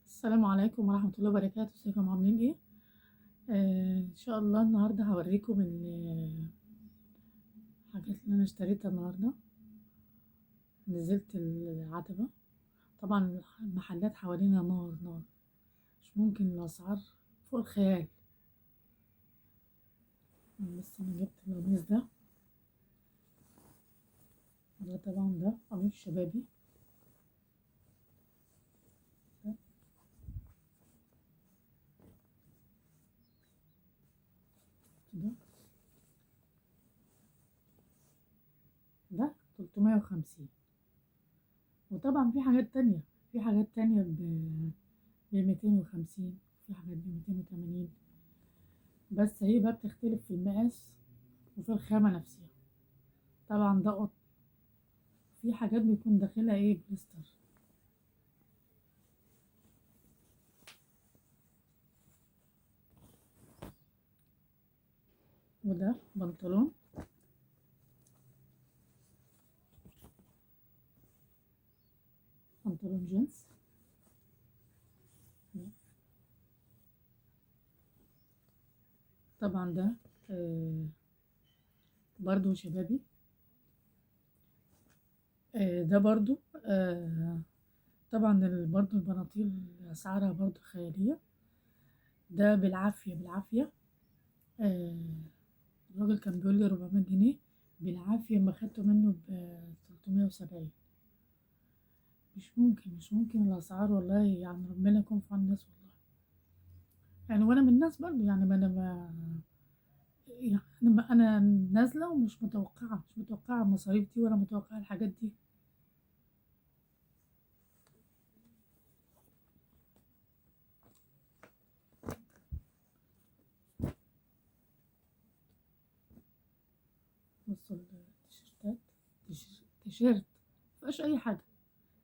السلام عليكم ورحمة الله وبركاته، ازيكم عاملين ايه؟ ان شاء الله النهاردة هوريكم الحاجات اللي انا اشتريتها النهاردة. نزلت العتبة. طبعا المحلات حوالينا نار نار، مش ممكن الاسعار فوق الخيال. بس انا جبت القميص ده طبعا ده قميص شبابي. ده ده 350. وطبعا في حاجات تانية، في حاجات تانية ب250، في حاجات ب280. بس هي بقى بتختلف في المقاس وفي الخامة نفسها. طبعا ده قط، في حاجات بيكون داخلها ايه بليستر. وده بنطلون، بنطلون جينز. طبعا ده برضو شبابي. ده برضو طبعا برضو البناطيل اسعارها برضو خيالية. ده بالعافية بالعافية. آه الراجل كان بيقول لي 400 جنيه، بالعافية ما خدته منه ب370. مش ممكن الأسعار، والله يعني ربنا يكون في عون الناس والله. يعني وأنا من الناس برضو، يعني ما أنا ما يعني أنا نازلة ومش متوقعة، مش متوقعة المصاريف دي ولا متوقعة الحاجات دي. بصوا التيشيرتات، تيشيرت مفيهاش أي حاجة.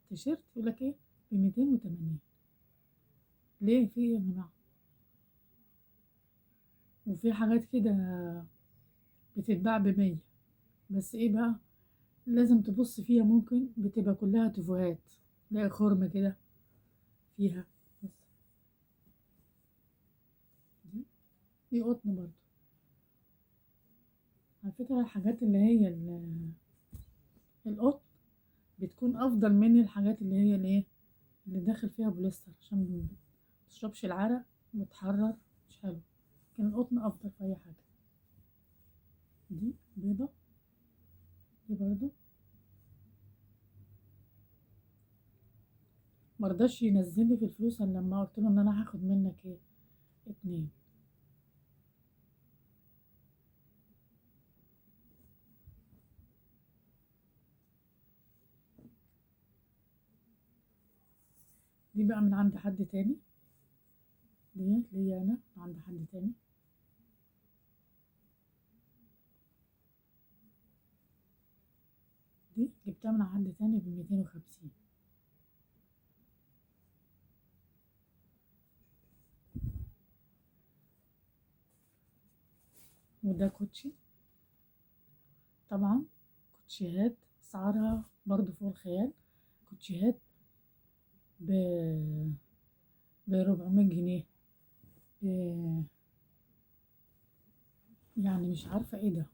تيشيرت يقولك إيه ب280. ليه؟ في إيه يا جماعة؟ وفي حاجات كده بتتباع ب100. بس إيه بقى، لازم تبص فيها، ممكن بتبقى كلها تفوهات، تلاقي خرم كده فيها. بس دي قطن برضو. على فكرة الحاجات اللي هي القطن بتكون أفضل من الحاجات اللي هي الإيه، اللي داخل فيها بوليستر، عشان متشربش العرق وتحرر، مش حلو. لكن القطن أفضل في أي حاجة. دي بيضة. دي برضو مرضاش ينزلي في الفلوس إلا لما قلت له إن أنا هاخد منك إيه 2. دي بقى من عند حد تاني، دي ليا أنا من عند حد تاني. دي جبتها من حد تاني ب250. وده كوتشي. طبعا كوتشيهات أسعارها برضو فوق الخيال. كوتشيهات ب 400 جنيه. ب- يعني مش عارفة ايه ده،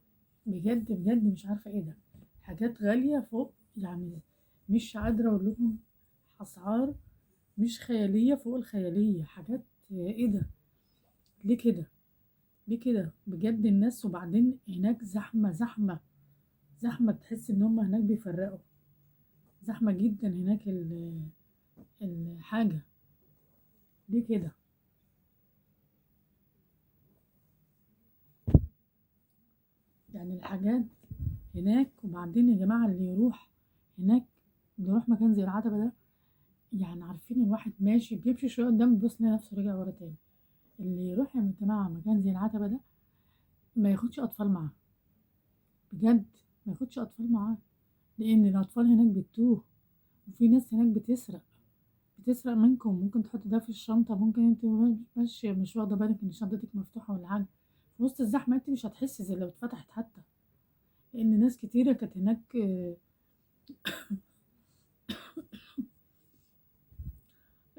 بجد بجد مش عارفة ايه ده. حاجات غالية فوق يعني، مش قادرة اقول لكم اسعار، مش خيالية فوق الخيالية. حاجات ايه ده، ليه كده، ليه كده بجد الناس. وبعدين هناك زحمة زحمة زحمة، تحس ان هم هناك بيفرقوا. زحمة جدا هناك الحاجة، ليه كده. يعني الحاجات هناك. وبعدين يا جماعة اللي يروح هناك، اللي يروح مكان زي العتبة ده، يعني عارفين الواحد ماشي بيمشي شوية قدام بيبص يلاقي نفسه رجع ورا تاني. اللي يروح يا جماعة مكان زي العتبة ده ما ياخدش أطفال معاه، بجد ما ياخدش أطفال معاه. لأن الأطفال هناك بتتوه، وفي ناس هناك بتسرق منكم. ممكن تحط ده في الشنطة، ممكن انت ماشية مش واخدة بالك ان شنطتك مفتوحة ولا حاجة، في وسط الزحمة انت مش هتحسي زي لو اتفتحت حتى. لأن ناس كتيرة كانت هناك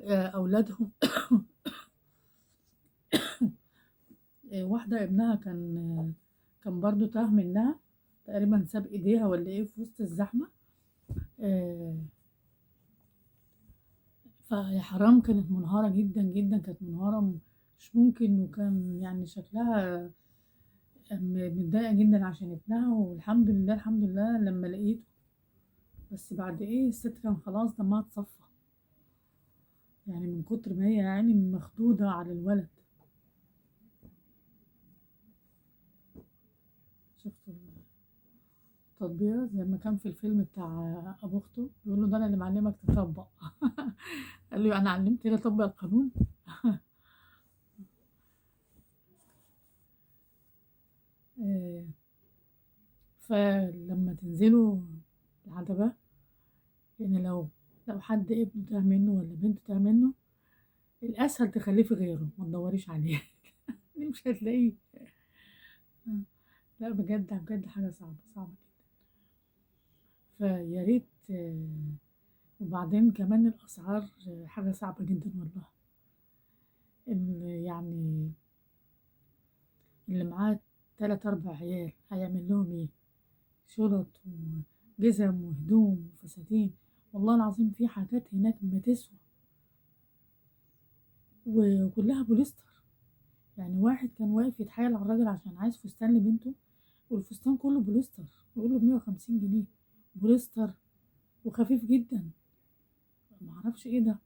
أولادهم. واحدة ابنها كان برضو تاه منها، تقريبا ساب ايديها ولا ايه في وسط الزحمة. آه، فيا حرام كانت منهارة جدا جدا، كانت منهارة مش ممكن، وكان يعني شكلها متضايقة جدا عشان ابنها. والحمد لله الحمد لله لما لقيته، بس بعد ايه الست كان خلاص دمها اتصفى، يعني من كتر ما هي يعني مخدودة على الولد. شفت التطبيق زي ما كان في الفيلم بتاع ابو اخته بيقول له ده انا اللي معلمك تطبق. قال له انا علمتني اطبق القانون. آه، فلما تنزلوا العتبة، يعني لو حد ابنه تاه منه ولا بنته تاه منه، الأسهل تخليه في غيره، ما تدوريش عليه. مش هتلاقيه. لا بجد بجد حاجة صعبة صعبة جدا. فيا ريت. وبعدين كمان الأسعار حاجة صعبة جدا والله. يعني اللي معاه 3 4 عيال هيعمل لهم ايه؟ شنط وجزم وهدوم وفساتين. والله العظيم في حاجات هناك ما تسوى، وكلها بوليستر. يعني واحد كان واقف يتحايل على الراجل عشان عايز فستان لبنته، والفستان كله بوليستر، يقول له ب150 جنيه بوليستر، وخفيف جدا. معرفش ايه ده.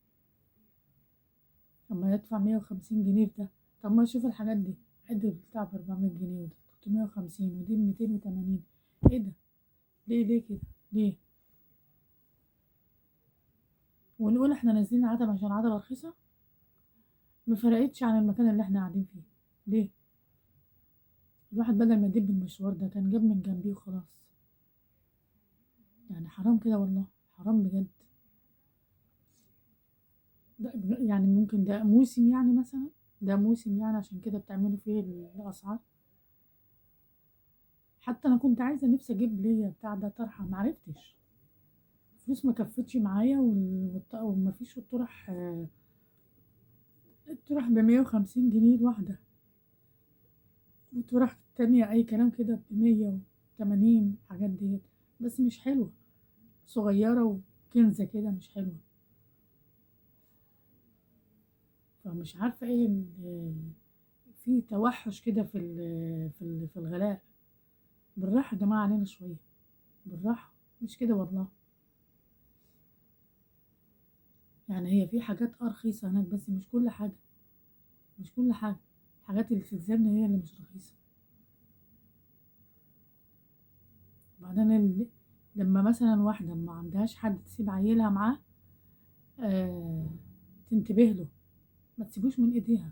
طب ما يدفع 150 جنيه في ده. طب ما يشوف الحاجات دي عد بتاع ب400 جنيه، وده 350، ودي 280. ايه ده؟ ليه كده؟ ليه؟ ونقول احنا نازلين عتب عشان عتبة رخيصة، ما فرقتش عن المكان اللي احنا قاعدين فيه. ليه؟ الواحد بدل ما يدب المشوار ده كان جاب من جنبيه وخلاص. يعني حرام كده والله، حرام بجد. يعني ممكن ده موسم يعني مثلا، ده موسم يعني عشان كده بتعملوا فيه الأسعار. حتى أنا كنت عايزة نفسي أجيب ليا بتاع ده طرحة، معرفتش، فلوس ما كفتش معايا، ومفيش. الطرح ب150 جنيه الواحدة، وطرح تانية أي كلام كده ب180، حاجات ديت بس مش حلوة، صغيرة وكنزة كده مش حلوة. فمش عارفة ايه في توحش كده في الغلاء. بالراحة يا جماعة علينا شوية، بالراحة. مش كده والله. يعني هي في حاجات رخيصة هناك، بس مش كل حاجة، مش كل حاجة. الحاجات اللي تلزمنا هي اللي مش رخيصة. وبعدين لما مثلا واحدة ما عندهاش حد تسيب عيلها معاه، آه تنتبه له، ما تسيبوش من ايديها،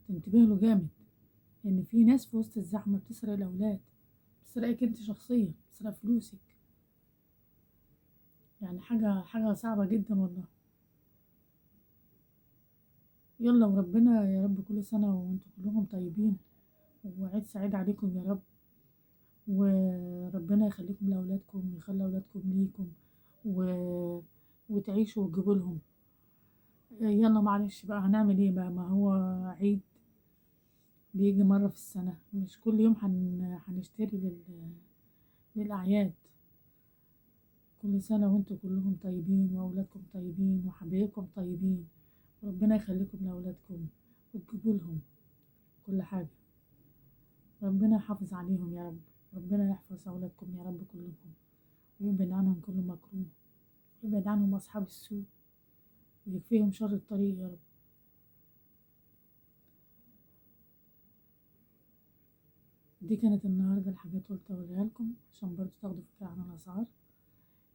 تنتبه له جامد. لان في ناس في وسط الزحمة بتسرق الاولاد، بتسرقك انت شخصيا، بتسرق فلوسك. يعني حاجة صعبة جدا والله. يلا وربنا يا رب كل سنة وانتم كلهم طيبين، وعيد سعيد عليكم يا رب. وربنا يخليكم لأولادكم ويخلي أولادكم ليكم، و... وتعيشوا وتجيبوا لهم. يلا معلش بقى هنعمل ايه بقى، ما هو عيد بيجي مرة في السنة، مش كل يوم هنشتري للأعياد. كل سنة وانتم كلهم طيبين، وأولادكم طيبين، وحبايبكم طيبين. ربنا يخليكم لأولادكم وتجيبوا لهم كل حاجة. ربنا يحافظ عليهم يا رب. ربنا يحفظ أولادكم يا رب كلكم، ويبعد عنهم كل مكروه، ويبعد عنهم أصحاب السوء، ويكفيهم شر الطريق يا رب. دي كانت النهاردة الحاجات قلت أوريها لكم عشان برضو تاخدوا فكرة عن الأسعار.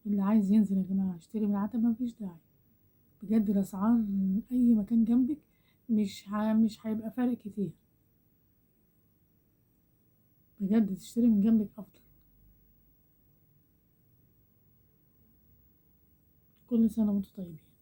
اللي عايز ينزل يا جماعة يشتري من العتبة مفيش داعي. بجد الأسعار أي مكان جنبك مش هيبقى فارق كتير. بجد تشتري من جنبك أفضل. كل سنة وانتم طيبين.